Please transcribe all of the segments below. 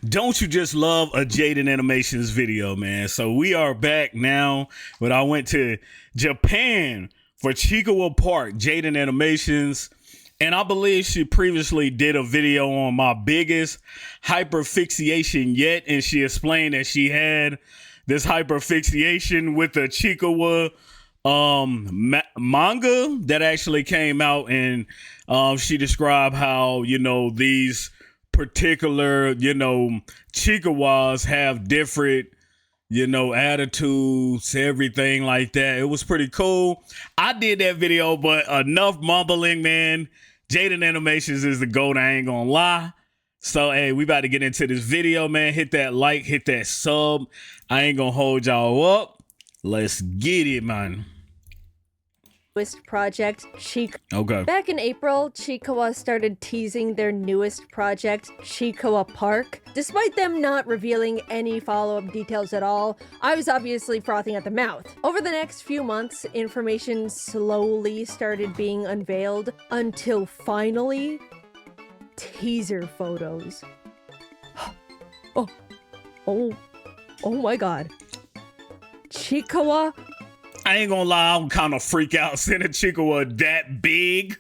Don't you just love a Jaden Animations video, man? So we are back now, but I went to Japan for Chiikawa Park, Jaden Animations, and I believe she previously did a video on my biggest hyperfixation yet, and she explained that she had this hyperfixation with the Chiikawa manga that actually came out, and she described how, these particular, Chiikawas have different, attitudes, everything like that. It was pretty cool. I did that video, but enough mumbling, man. Jaden Animations is the GOAT, I ain't gonna lie. So, hey, we about to get into this video, man. Hit that like, hit that sub. I ain't gonna hold y'all up. Let's get it, man. Project Chiikawa. Okay. Back in April, Chiikawa started teasing their newest project, Chiikawa Park. Despite them not revealing any follow-up details at all, I was obviously frothing at the mouth. Over the next few months, information slowly started being unveiled until finally, teaser photos. Oh my god. Chiikawa I ain't gonna lie, I'm kind of freak out seeing a Chiikawa that big.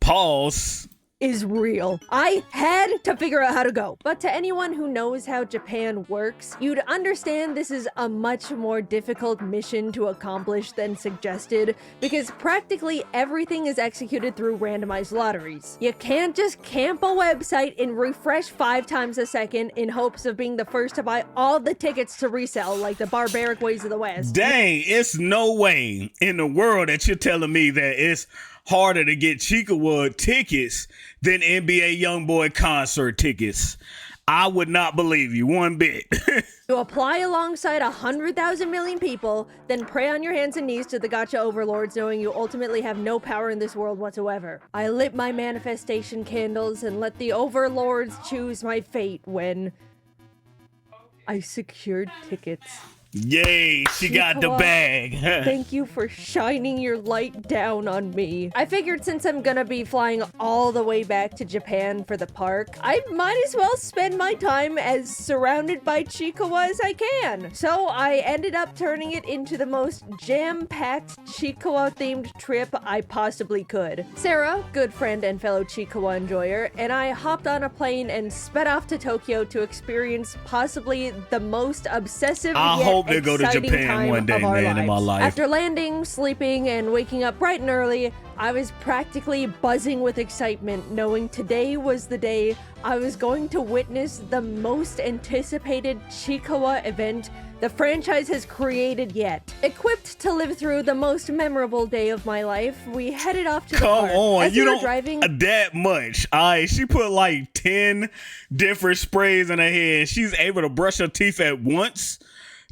Pause. Is real. I had to figure out how to go. But to anyone who knows how Japan works, you'd understand this is a much more difficult mission to accomplish than suggested, because practically everything is executed through randomized lotteries. You can't just camp a website and refresh 5 times a second in hopes of being the first to buy all the tickets to resell like the barbaric ways of the West. Dang, it's no way in the world that you're telling me that it's harder to get Chiikawa tickets than NBA YoungBoy concert tickets. I would not believe you one bit. To apply alongside 100,000 million people, then pray on your hands and knees to the gacha overlords, knowing you ultimately have no power in this world whatsoever. I lit my manifestation candles and let the overlords choose my fate when I secured tickets. Yay, she got the bag. Thank you for shining your light down on me. I figured since I'm gonna be flying all the way back to Japan for the park, I might as well spend my time as surrounded by Chiikawa as I can. So I ended up turning it into the most jam-packed Chiikawa themed trip I possibly could. Sarah, good friend and fellow Chiikawa enjoyer, and I hopped on a plane and sped off to Tokyo to experience possibly the most obsessive to go to Japan one day, man, in my life. After landing, sleeping, and waking up bright and early, I was practically buzzing with excitement, knowing today was the day I was going to witness the most anticipated Chiikawa event the franchise has created yet. Equipped to live through the most memorable day of my life, we headed off to the park. Come on, as you we were don't driving that much. She put like 10 different sprays in her head. She's able to brush her teeth at once.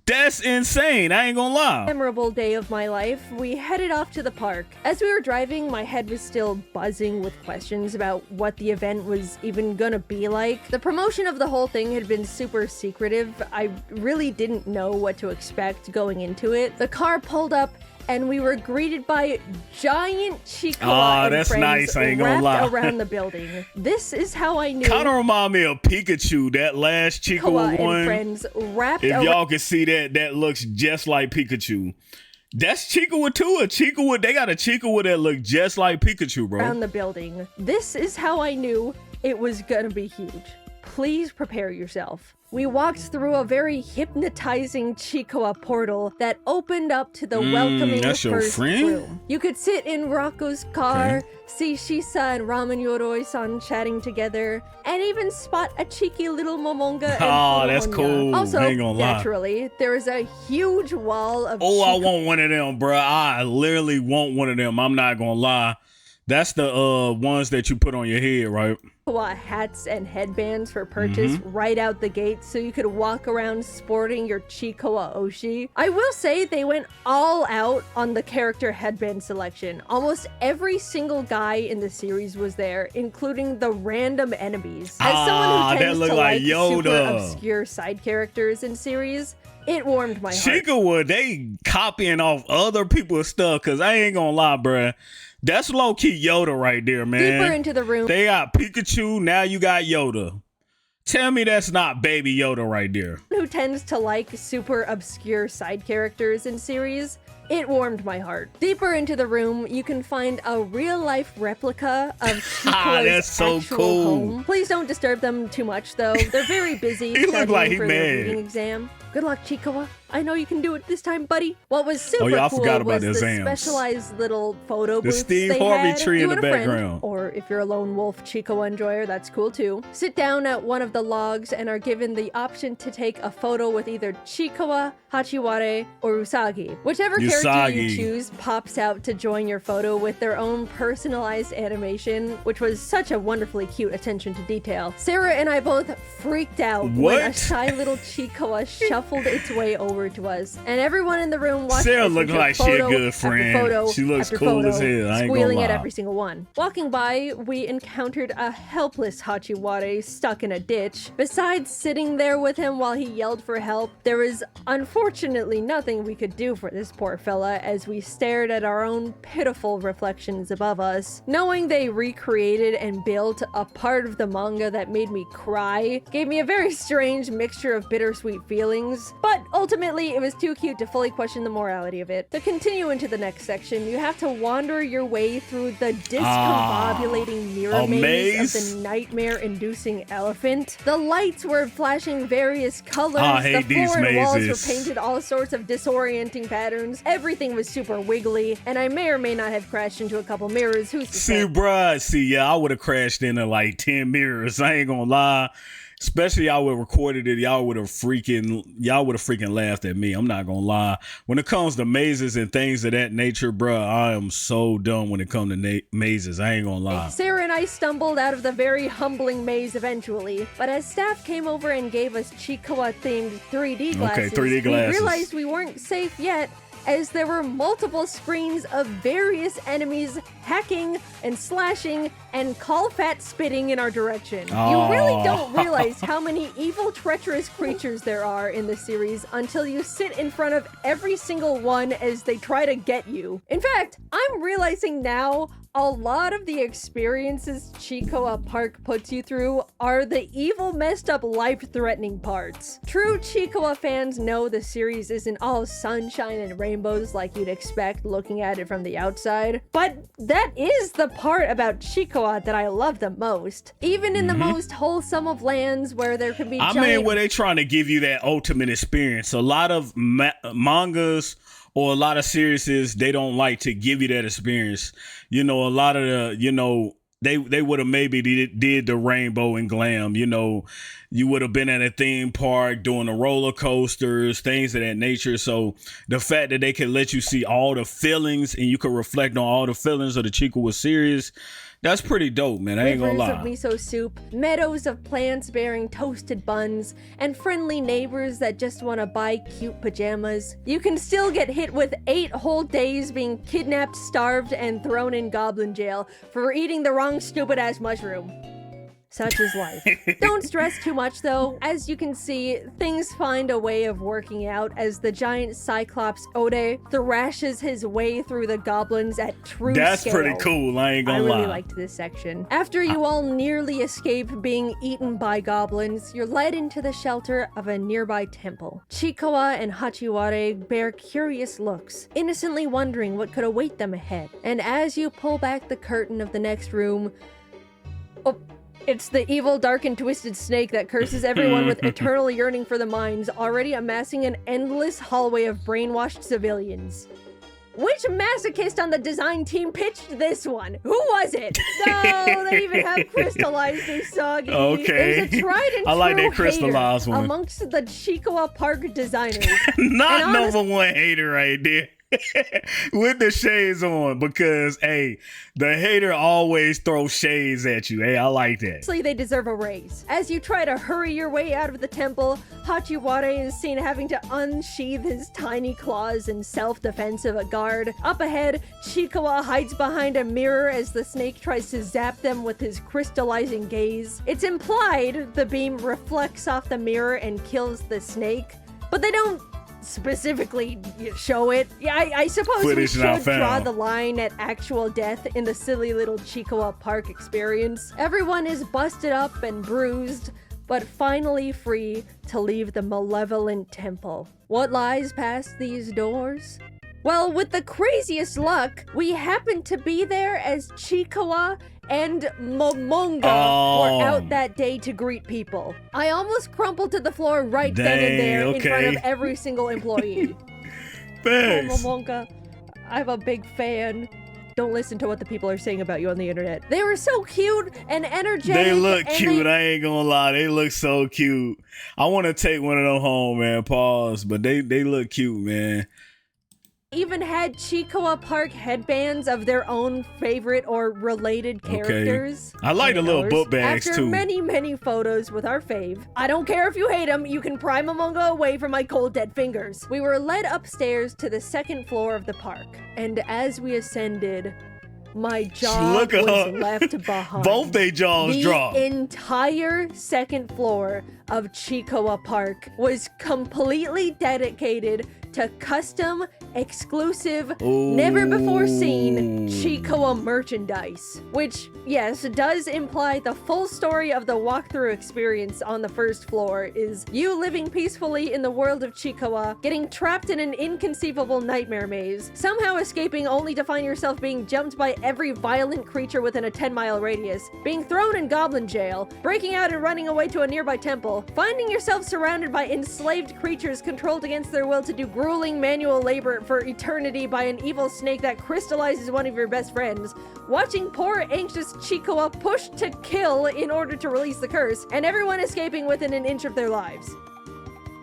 That's insane. I ain't gonna lie. Memorable day of my life, we headed off to the park. As we were driving, my head was still buzzing with questions about what the event was even gonna be like. The promotion of the whole thing had been super secretive. I really didn't know what to expect going into it. The car pulled up and we were greeted by giant Chiikawa and that's friends nice, I ain't gonna wrapped lie. around the building. This is how I knew. Kind of remind me of Pikachu, that last Chiikawa one. And friends wrapped if y'all can see that looks just like Pikachu. That's Chiikawa too. They got a Chiikawa that looks just like Pikachu, bro. Around the building. This is how I knew it was gonna be huge. Please prepare yourself. We walked through a very hypnotizing Chiikawa portal that opened up to the welcoming first room. You could sit in Rocco's car, see Shisa and Ramen Yoroi-san chatting together, and even spot a cheeky little Momonga and that's cool. Also, I ain't gonna lie. naturally, there is a huge wall of I want one of them, bro. I literally want one of them. I'm not gonna lie. That's the ones that you put on your head, right? Hats and headbands for purchase right out the gate, so you could walk around sporting your Chiikawa Oshi. I will say they went all out on the character headband selection. Almost every single guy in the series was there, including the random enemies. As someone who tends to like super obscure side characters in series, it warmed my heart. Chiikawa, they copying off other people's stuff, because I ain't gonna lie, bruh. That's low-key Yoda right there, man. Deeper into the room. They got Pikachu, now you got Yoda. Tell me that's not Baby Yoda right there. Who tends to like super obscure side characters in series, it warmed my heart. Deeper into the room, you can find a real-life replica of Chiikawa's That's so actual cool. home. Please don't disturb them too much, though. They're very busy He look studying like he for their mad. reading exam. Good luck, Chiikawa. I know you can do it this time, buddy. What was super I cool forgot about was the the exams. specialized little photo The booths Steve they Harvey had. tree You in and the a friend, background. or if you're a lone wolf Chiikawa enjoyer, that's cool too. Sit down at one of the logs and are given the option to take a photo with either Chiikawa, Hachiware, or Usagi. Whichever character you Usagi. choose pops out to join your photo with their own personalized animation, which was such a wonderfully cute attention to detail. Sarah and I both freaked out when a What? shy little Chiikawa shuffled its way over to us, and everyone in the room watched Sarah as we look took like she a photo good after friend. photo She looks after cool photo, as hell. I ain't squealing gonna at lie. every single one. Walking by, we encountered a helpless Hachiware stuck in a ditch. Besides sitting there with him while he yelled for help, there was unfortunately nothing we could do for this poor fella as we stared at our own pitiful reflections above us. Knowing they recreated and built a part of the manga that made me cry gave me a very strange mixture of bittersweet feelings, but ultimately it was too cute to fully question the morality of it. To continue into the next section, you have to wander your way through the discombobulating mirror a maze of maze? the nightmare-inducing elephant. The lights were flashing various colors, I the hate these floor and walls mazes. were painted all sorts of disorienting patterns, everything was super wiggly, and I may or may not have crashed into a couple mirrors, who's to See, say? bruh, yeah, I would have crashed into like 10 mirrors. I ain't gonna lie. Especially y'all would have recorded it, y'all would have freaking laughed at me. I'm not gonna lie. When it comes to mazes and things of that nature, bruh, I am so dumb when it comes to mazes. I ain't gonna lie. Sarah and I stumbled out of the very humbling maze eventually, but as staff came over and gave us Chiikawa-themed 3D glasses, 3D glasses. we realized we weren't safe yet, as there were multiple screens of various enemies hacking and slashing and call fat spitting in our direction. You really don't realize how many evil, treacherous creatures there are in this series until you sit in front of every single one as they try to get you. In fact, I'm realizing now a lot of the experiences Chiikawa Park puts you through are the evil, messed up, life-threatening parts. True Chiikawa fans know the series isn't all sunshine and rainbows like you'd expect looking at it from the outside, but that is the part about Chiikawa that I love the most. Even in the most wholesome of lands where there can be giant... where they trying to give you that ultimate experience. A lot of mangas or a lot of series, they don't like to give you that experience. You know, a lot of the, you know, they would have maybe did the rainbow and glam. You know, you would have been at a theme park doing the roller coasters, things of that nature. So the fact that they can let you see all the feelings and you can reflect on all the feelings of the Chiikawa series, that's pretty dope, man. I ain't gonna rivers lie. of miso soup, meadows of plants bearing toasted buns, and friendly neighbors that just want to buy cute pajamas. You can still get hit with 8 whole days being kidnapped, starved, and thrown in goblin jail for eating the wrong stupid-ass mushroom. Such is life. Don't stress too much though. As you can see, things find a way of working out as the giant Cyclops Ode thrashes his way through the goblins at true That's scale. pretty cool. I ain't gonna I lie. really liked this section. After you all nearly escape being eaten by goblins, you're led into the shelter of a nearby temple. Chiikawa and Hachiware bear curious looks, innocently wondering what could await them ahead. And as you pull back the curtain of the next room, it's the evil, dark, and twisted snake that curses everyone with eternal yearning for the mines, already amassing an endless hallway of brainwashed civilians. Which masochist on the design team pitched this one? Who was it? No, they even have crystallized Usagi. Okay. There's a tried and I like true that crystallized hater one. amongst the Chiikawa Park designers. Not And honest- number one hater right there. With the shades on, because hey, the hater always throws shades at you. Hey, I like that. Honestly, they deserve a raise. As you try to hurry your way out of the temple, Hachiware is seen having to unsheath his tiny claws in self-defense of a guard. Up ahead, Chiikawa hides behind a mirror as the snake tries to zap them with his crystallizing gaze. It's implied the beam reflects off the mirror and kills the snake, but they don't specifically show it. Yeah, I suppose we Footage not should draw found. the line at actual death in the silly little Chiikawa Park experience. Everyone is busted up and bruised, but finally free to leave the malevolent temple. What lies past these doors? Well, with the craziest luck, we happened to be there as Chiikawa and Momonga were out that day to greet people. I almost crumpled to the floor right then and there in front of every single employee. Thanks. Oh, Momonga, I'm a big fan. Don't listen to what the people are saying about you on the internet. They were so cute and energetic. They look cute. I ain't gonna lie. They look so cute. I want to take one of them home, man. Pause. But they look cute, man. Even had Chiikawa Park headbands of their own favorite or related characters. I like the little book bags After too. many photos with our fave. I don't care if you hate him, you can pry Momonga away from my cold dead fingers. We were led upstairs to the second floor of the park, and as we ascended, my jaw was left behind. Both they jaws dropped. The entire second floor of Chiikawa Park was completely dedicated to custom, exclusive, never before seen Chiikawa merchandise. Which, yes, does imply the full story of the walkthrough experience on the first floor is you living peacefully in the world of Chiikawa, getting trapped in an inconceivable nightmare maze, somehow escaping only to find yourself being jumped by every violent creature within a 10-mile radius, being thrown in goblin jail, breaking out and running away to a nearby temple, finding yourself surrounded by enslaved creatures controlled against their will to do grueling manual labor for eternity by an evil snake that crystallizes one of your best friends, watching poor anxious Chiikawa pushed to kill in order to release the curse, and everyone escaping within an inch of their lives.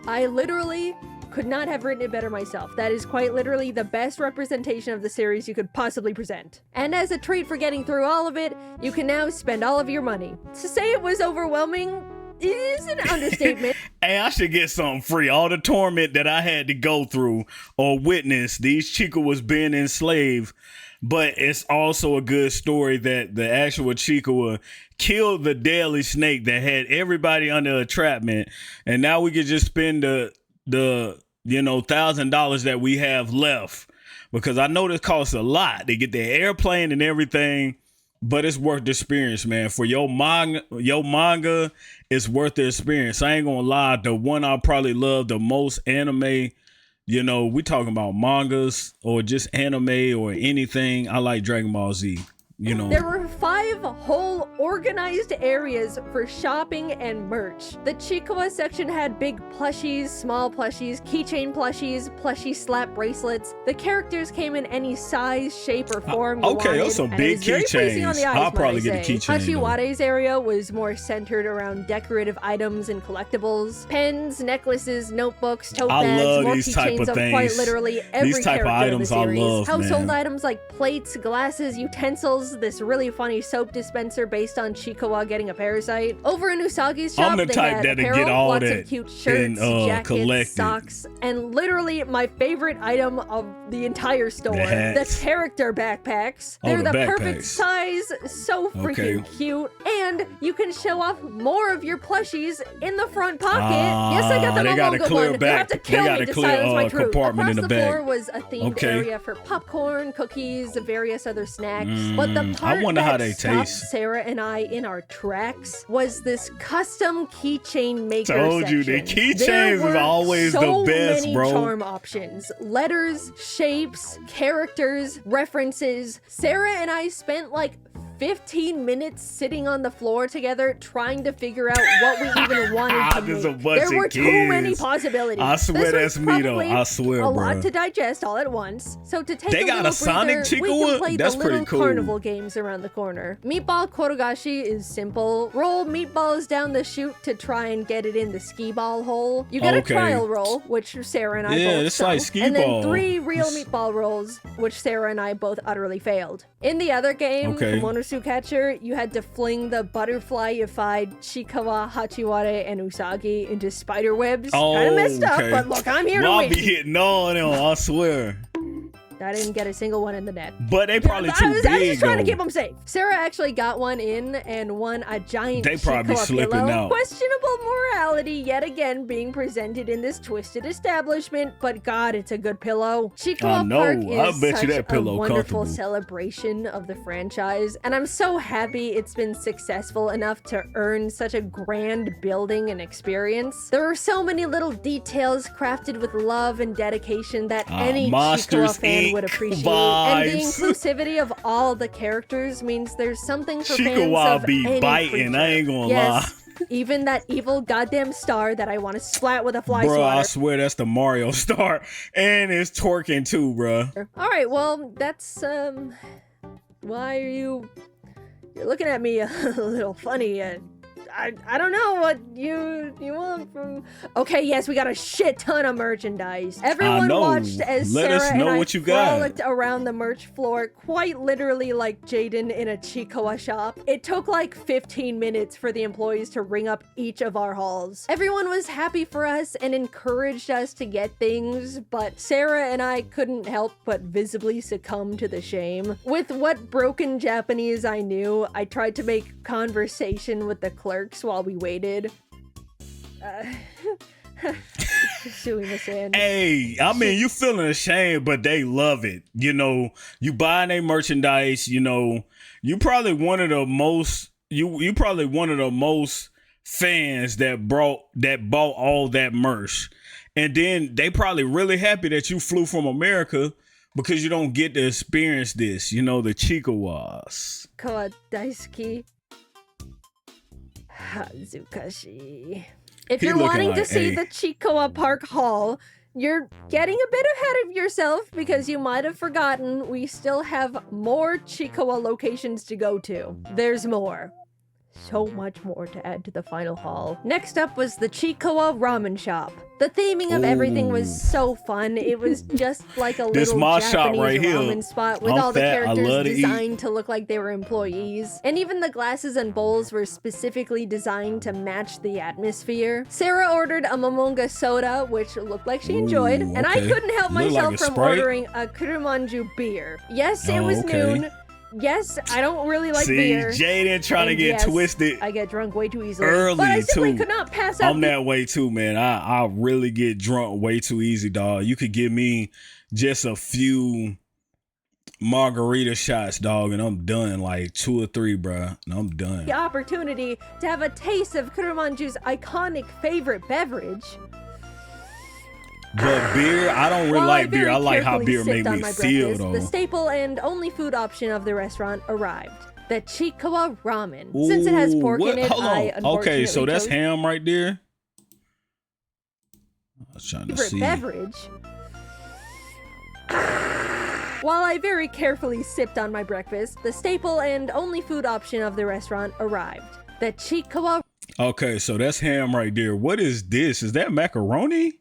I literally could not have written it better myself. That is quite literally the best representation of the series you could possibly present. And as a treat for getting through all of it, you can now spend all of your money. To say it was overwhelming is an understatement. Hey, I should get something free. All the torment that I had to go through or witness, these Chiikawas being enslaved. But it's also a good story that the actual Chiikawa killed the deadly snake that had everybody under entrapment. And now we can just spend the $1,000 that we have left. Because I know this costs a lot. They get the airplane and everything. But it's worth the experience, man. For your manga, it's worth the experience. I ain't gonna lie. The one I probably love the most, anime, we talking about mangas or just anime or anything. I like Dragon Ball Z. There were 5 whole organized areas for shopping and merch. The Chiikawa section had big plushies, small plushies, keychain plushies, plushie slap bracelets. The characters came in any size, shape, or form you wanted. Those some big keychains. I'll probably get a keychain. Hachiware's area was more centered around decorative items and collectibles. Pens, necklaces, notebooks, tote bags, more keychains of quite literally every character in the series. Household items like plates, glasses, utensils, this really funny soap dispenser based on Chiikawa getting a parasite. Over in Usagi's shop, they had apparel, lots of cute shirts, jackets, socks, and literally my favorite item of the entire store, the character backpacks. They're the perfect size, so freaking cute, and you can show off more of your plushies in the front pocket. Yes, I got the Momonga one. You have to kill me to silence my truth. Across the floor was a themed area for popcorn, cookies, various other snacks, but the part that stopped Sarah and I in our tracks was this custom keychain maker Told you, the keychains is always the best, many bro. Charm options, letters, shapes, characters, references. Sarah and I spent like 15 minutes sitting on the floor together trying to figure out what we even wanted to make. There were too many possibilities. I swear that's me though. I swear, bro. A lot to digest all at once. So to take they a got little a Sonic breather, we can play That's the little pretty cool. carnival games around the corner. Meatball Korogashi is simple. Roll meatballs down the chute to try and get it in the skee ball hole. You get a trial roll, which Sarah and I both it's like skee and ball. then 3 real meatball rolls, which Sarah and I both utterly failed. In the other game, Komonosu Catcher, you had to fling the butterfly-ified Chiikawa, Hachiware, and Usagi into spider webs. Kind of messed up, but look, I'm here to win. I'll be hitting on them, I swear. I didn't get a single one in the net. But they probably too big. I was just trying to keep them safe. Sarah actually got one in and won a giant They probably Chiikawa slipping pillow. out. Questionable morality yet again being presented in this twisted establishment, but God, it's a good pillow. Chiikawa Park is bet you such that pillow a wonderful comfortable. celebration of the franchise, and I'm so happy it's been successful enough to earn such a grand building and experience. There are so many little details crafted with love and dedication that any Chiikawa fan would appreciate. And the inclusivity of all the characters means there's something for fans of any biting, creature. I ain't gonna lie. Even that evil goddamn star that I want to splat with a fly swatter. swatter. I swear that's the Mario star. And it's twerking too, bro. Alright, well, that's, why are you're looking at me a little funny. I don't know what you want from... Okay, yes, we got a shit ton of merchandise. Everyone watched as Sarah and I frolicked around the merch floor, quite literally like Jaden in a Chiikawa shop. It took like 15 minutes for the employees to ring up each of our halls. Everyone was happy for us and encouraged us to get things, but Sarah and I couldn't help but visibly succumb to the shame. With what broken Japanese I knew, I tried to make conversation with the clerk while we waited. Suing us in. Hey, I mean, you feeling ashamed, but they love it. You know, you buying their merchandise. You know, you probably one of the most. You probably one of the most fans that bought all that merch, and then they probably really happy that you flew from America because you don't get to experience this. You know, the Chiikawas. Kawa daisuki. Hazukashi. If you're wanting to see the Chiikawa Park Hall, you're getting a bit ahead of yourself because you might have forgotten we still have more Chiikawa locations to go to. There's more. So much more to add to the final hall. Next up was the Chiikawa Ramen Shop. The theming of everything was so fun. It was just like a little Japanese ramen spot with all the characters designed to look like they were employees. And even the glasses and bowls were specifically designed to match the atmosphere. Sarah ordered a Momonga soda, which looked like she enjoyed, and I couldn't help myself from ordering a Kurumanju beer. Yes, it was noon. Yes, I don't really like beer. Jaden trying to get twisted. I get drunk way too easily. Early, but I simply too. could not pass up. I'm that way too, man. I really get drunk way too easy, dog. You could give me just a few margarita shots, dog, and I'm done. Like 2 or 3, bruh, and I'm done. The opportunity to have a taste of Kurumanju's iconic favorite beverage. But beer, I don't really like beer. I like how beer made me feel, though. The staple and only food option of the restaurant arrived. The Chiikawa ramen. Since it has pork in it, I unfortunately Okay, so that's ham right there. I was trying to see. Beverage. While I very carefully sipped on my breakfast, the staple and only food option of the restaurant arrived. The Chiikawa. Okay, so that's ham right there. What is this? Is that macaroni?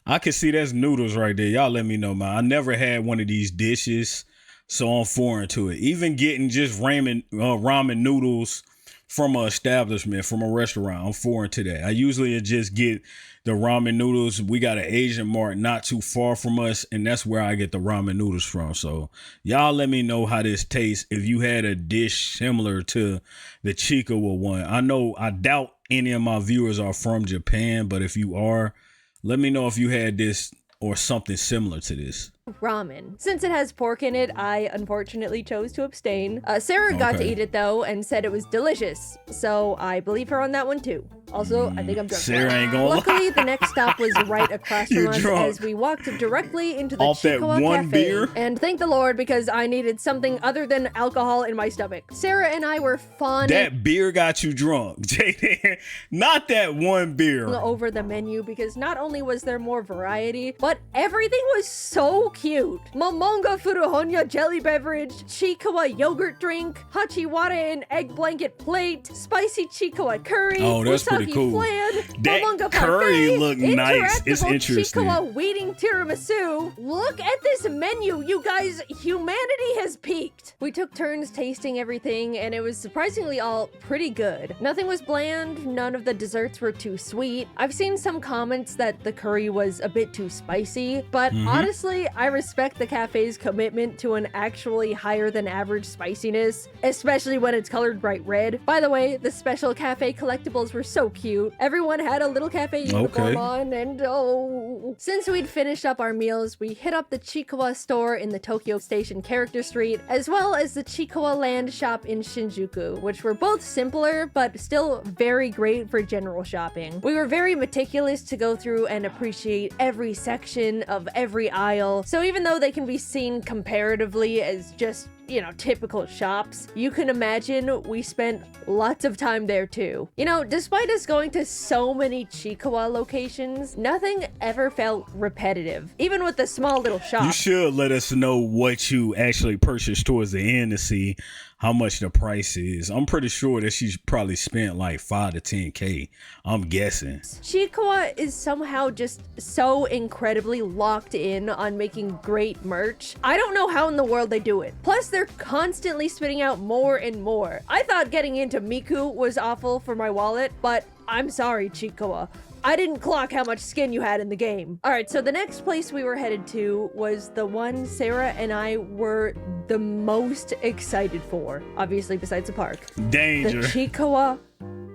I can see that's noodles right there. Y'all let me know, man. I never had one of these dishes, so I'm foreign to it. Even getting just ramen noodles from an establishment, from a restaurant, I'm foreign to that. I usually just get the ramen noodles. We got an Asian mart not too far from us, and that's where I get the ramen noodles from. So y'all let me know how this tastes. If you had a dish similar to the Chiikawa one. I doubt any of my viewers are from Japan, but if you are, let me know if you had this or something similar to this. Ramen. Since it has pork in it, I unfortunately chose to abstain. Sarah got to eat it though and said it was delicious, so I believe her on that one too. Also, I think I'm drunk. Sarah ain't gonna Luckily, the next stop was right across from us as we walked directly into the Chiikawa Cafe. Beer? And thank the Lord because I needed something other than alcohol in my stomach. Sarah and I were fond. That beer got you drunk, Jaden. Not that one beer. Over the menu because not only was there more variety, but everything was so cute. Momonga Furuhonya jelly beverage, Chiikawa yogurt drink, Hachiwara and egg blanket plate, spicy Chiikawa curry, oh, that's pretty cool. Flan, that curry look nice. It's interesting. Chiikawa weeding tiramisu. Look at this menu, you guys. Humanity has peaked. We took turns tasting everything, and it was surprisingly all pretty good. Nothing was bland. None of the desserts were too sweet. I've seen some comments that the curry was a bit too spicy, but honestly, I I respect the cafe's commitment to an actually higher than average spiciness, especially when it's colored bright red. By the way, the special cafe collectibles were so cute. Everyone had a little cafe uniform on, and oh. Since we'd finished up our meals, we hit up the Chiikawa store in the Tokyo Station Character Street, as well as the Chiikawa Land shop in Shinjuku, which were both simpler, but still very great for general shopping. We were very meticulous to go through and appreciate every section of every aisle, so even though they can be seen comparatively as just, you know, typical shops, you can imagine we spent lots of time there too. You know, despite us going to so many Chiikawa locations, nothing ever felt repetitive, even with the small little shops. You should let us know what you actually purchased towards the end to see how much the price is. I'm pretty sure that she's probably spent like 5 to 10K. I'm guessing. Chiikawa is somehow just so incredibly locked in on making great merch. I don't know how in the world they do it. Plus, they're constantly spitting out more and more. I thought getting into Miku was awful for my wallet, but I'm sorry, Chiikawa. I didn't clock how much skin you had in the game. All right, so the next place we were headed to was the one Sarah and I were the most excited for, obviously besides the park. Danger. The Chiikawa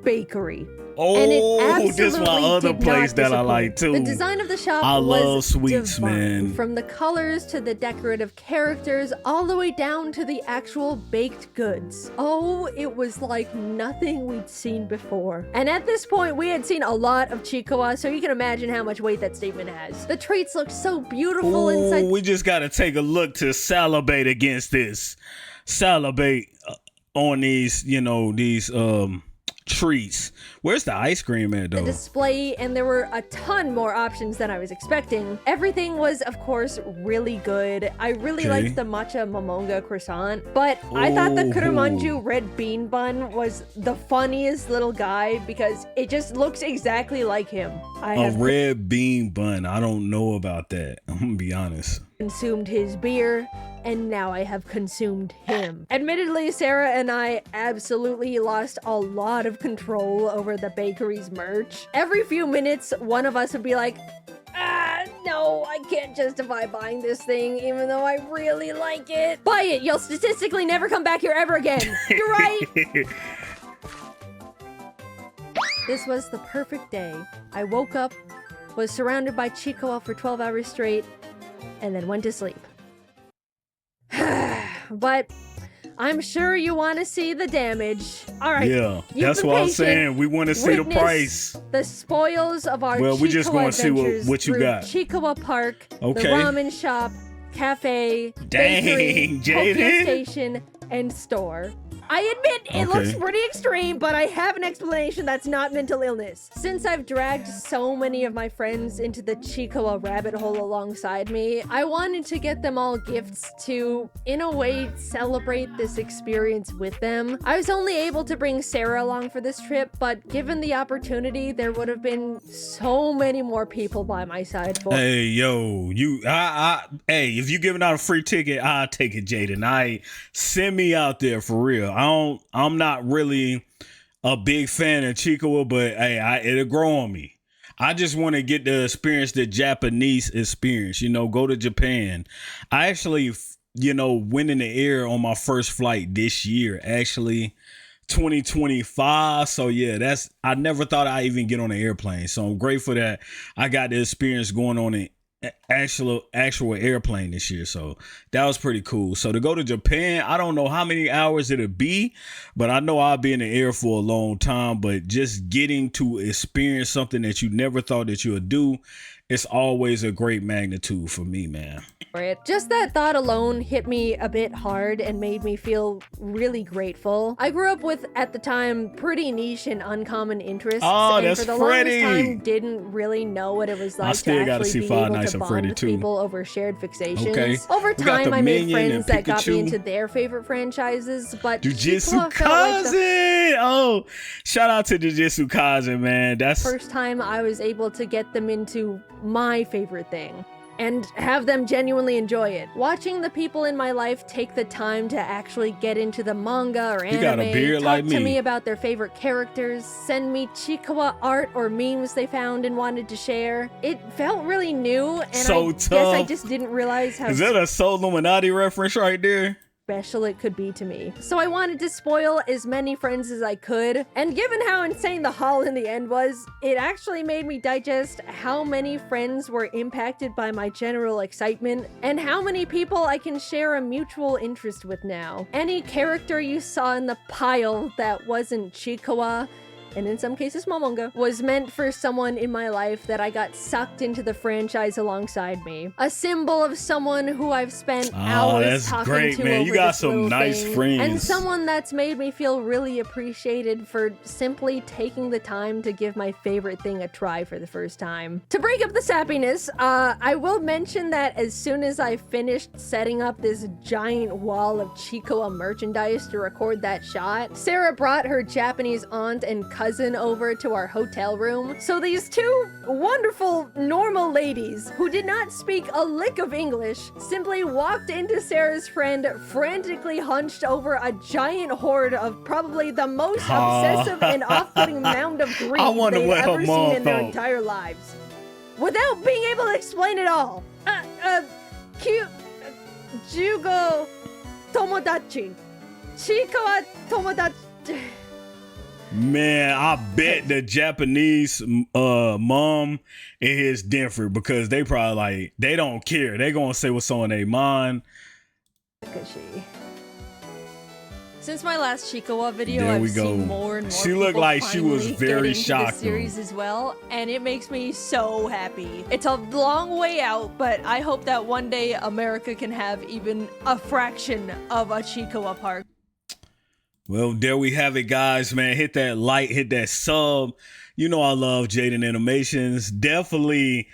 Bakery. Oh, this is my other place that I like too. The design of the shop I was love sweets, divine. man. From the colors to the decorative characters, all the way down to the actual baked goods. Oh, it was like nothing we'd seen before. And at this point, we had seen a lot of Chiikawa, so you can imagine how much weight that statement has. The treats looked so beautiful inside. We just gotta take a look to salivate against this. Salivate on these, you know, these treats. Where's the ice cream at though? The display, and there were a ton more options than I was expecting. Everything was, of course, really good. I really liked the matcha momonga croissant, but I thought the kurumanju red bean bun was the funniest little guy because it just looks exactly like him. A red bean bun. I don't know about that. I'm gonna be honest. Consumed his beer, and now I have consumed him. Admittedly, Sarah and I absolutely lost a lot of control over the bakery's merch. Every few minutes, one of us would be like, no, I can't justify buying this thing, even though I really like it. Buy it, you'll statistically never come back here ever again. You're right. This was the perfect day. I woke up, was surrounded by Chiikawa for 12 hours straight, and then went to sleep. But I'm sure you want to see the damage. All right. Yeah, that's what I'm saying. We want to see the price. The spoils of our we just want to see what you got. Chiikawa Park, okay. The ramen shop, cafe, dang, bakery, Tokyo Jaden. Station, and store. I admit it looks pretty extreme, but I have an explanation that's not mental illness. Since I've dragged so many of my friends into the Chiikawa rabbit hole alongside me, I wanted to get them all gifts to, in a way, celebrate this experience with them. I was only able to bring Sarah along for this trip, but given the opportunity, there would have been so many more people by my side for. Hey, yo, hey, if you giving out a free ticket, I'll take it, Jaden. Send me out there for real. I'm not really a big fan of Chiikawa, but hey, it'll grow on me. I just want to get to experience the Japanese experience, you know, go to Japan. I actually, you know, went in the air on my first flight this year, actually 2025. So yeah, I never thought I'd even get on an airplane. So I'm grateful that I got the experience going on an actual airplane this year. So that was pretty cool. So to go to Japan, I don't know how many hours it'll be, but I know I'll be in the air for a long time. But just getting to experience something that you never thought that you would do, it's always a great magnitude for me, man. Just that thought alone hit me a bit hard and made me feel really grateful. I grew up with, at the time, pretty niche and uncommon interests. Oh, and for the longest time, didn't really know what it was like to actually be able to bond with people over shared fixations. Okay. Over time, I made friends that got me into their favorite franchises, but Jujutsu Kaisen! Oh, shout out to Jujutsu Kaisen, man. That's first time I was able to get them into my favorite thing. and have them genuinely enjoy it. Watching the people in my life take the time to actually get into the manga or You got a anime, beard talk like to me. me about their favorite characters, send me Chiikawa art or memes they found and wanted to share. It felt really new, and So I guess tough. I just didn't realize how Is that a Soul Illuminati reference right there? special it could be to me. So I wanted to spoil as many friends as I could, and given how insane the haul in the end was, it actually made me digest how many friends were impacted by my general excitement, and how many people I can share a mutual interest with now. Any character you saw in the pile that wasn't Chiikawa, and in some cases Momonga, was meant for someone in my life that I got sucked into the franchise alongside me. A symbol of someone who I've spent hours that's talking great, to man. over You got this some little nice thing, friends. and someone that's made me feel really appreciated for simply taking the time to give my favorite thing a try for the first time. To break up the sappiness, I will mention that as soon as I finished setting up this giant wall of Chiikawa merchandise to record that shot, Sarah brought her Japanese aunt and cousin over to our hotel room. So these two wonderful, normal ladies who did not speak a lick of English simply walked into Sarah's friend, frantically hunched over a giant hoard of probably the most obsessive and off-putting mound of greed I wonder they've what her ever mom seen in their thought. entire lives. Without being able to explain it all. Cute. Jugo Tomodachi. Chiikawa Tomodachi. Man, I bet the Japanese mom is different because they probably like, they don't care. They gonna say what's on their mind. Since my last Chiikawa video, There I've we go. seen more and more She looked people like she was finally very get into shocked, the series as well, and it makes me so happy. It's a long way out, but I hope that one day America can have even a fraction of a Chiikawa park. Well, there we have it, guys, man. Hit that like, hit that sub. You know I love Jaden Animations. Definitely,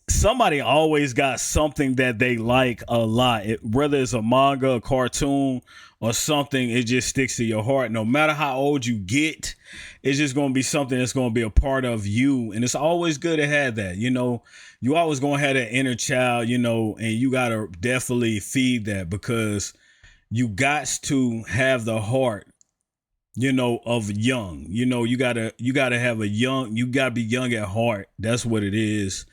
somebody always got something that they like a lot. Whether it's a manga, a cartoon, or something, it just sticks to your heart. No matter how old you get, it's just going to be something that's going to be a part of you. And it's always good to have that. You know, you always going to have that inner child, you know, and you got to definitely feed that because you got to have the heart, you know, of young. You know, you gotta have you gotta be young at heart. That's what it is.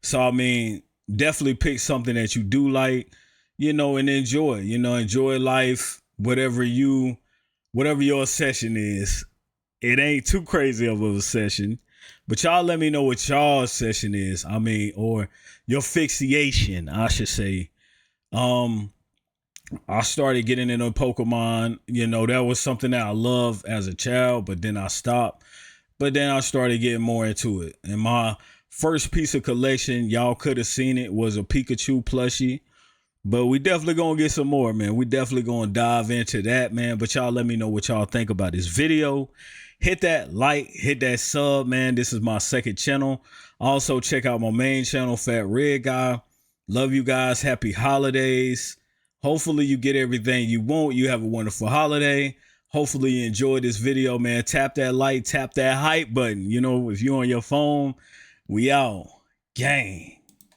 So I mean, definitely pick something that you do like, you know, and enjoy life, whatever your session is. It ain't too crazy of a session, but y'all let me know what y'all's session is. I mean, or your fixation, I should say. I started getting into Pokemon. You know, that was something that I loved as a child, but then I stopped. But then I started getting more into it. And my first piece of collection, y'all could have seen it, was a Pikachu plushie. But we definitely gonna get some more, man. We definitely gonna dive into that, man. But y'all let me know what y'all think about this video. Hit that like, hit that sub, man. This is my second channel. Also, check out my main channel, Fat Red Guy. Love you guys. Happy holidays. Hopefully you get everything you want. You have a wonderful holiday. Hopefully you enjoyed this video, man. Tap that like, tap that hype button. You know, if you're on your phone, we out. Gang.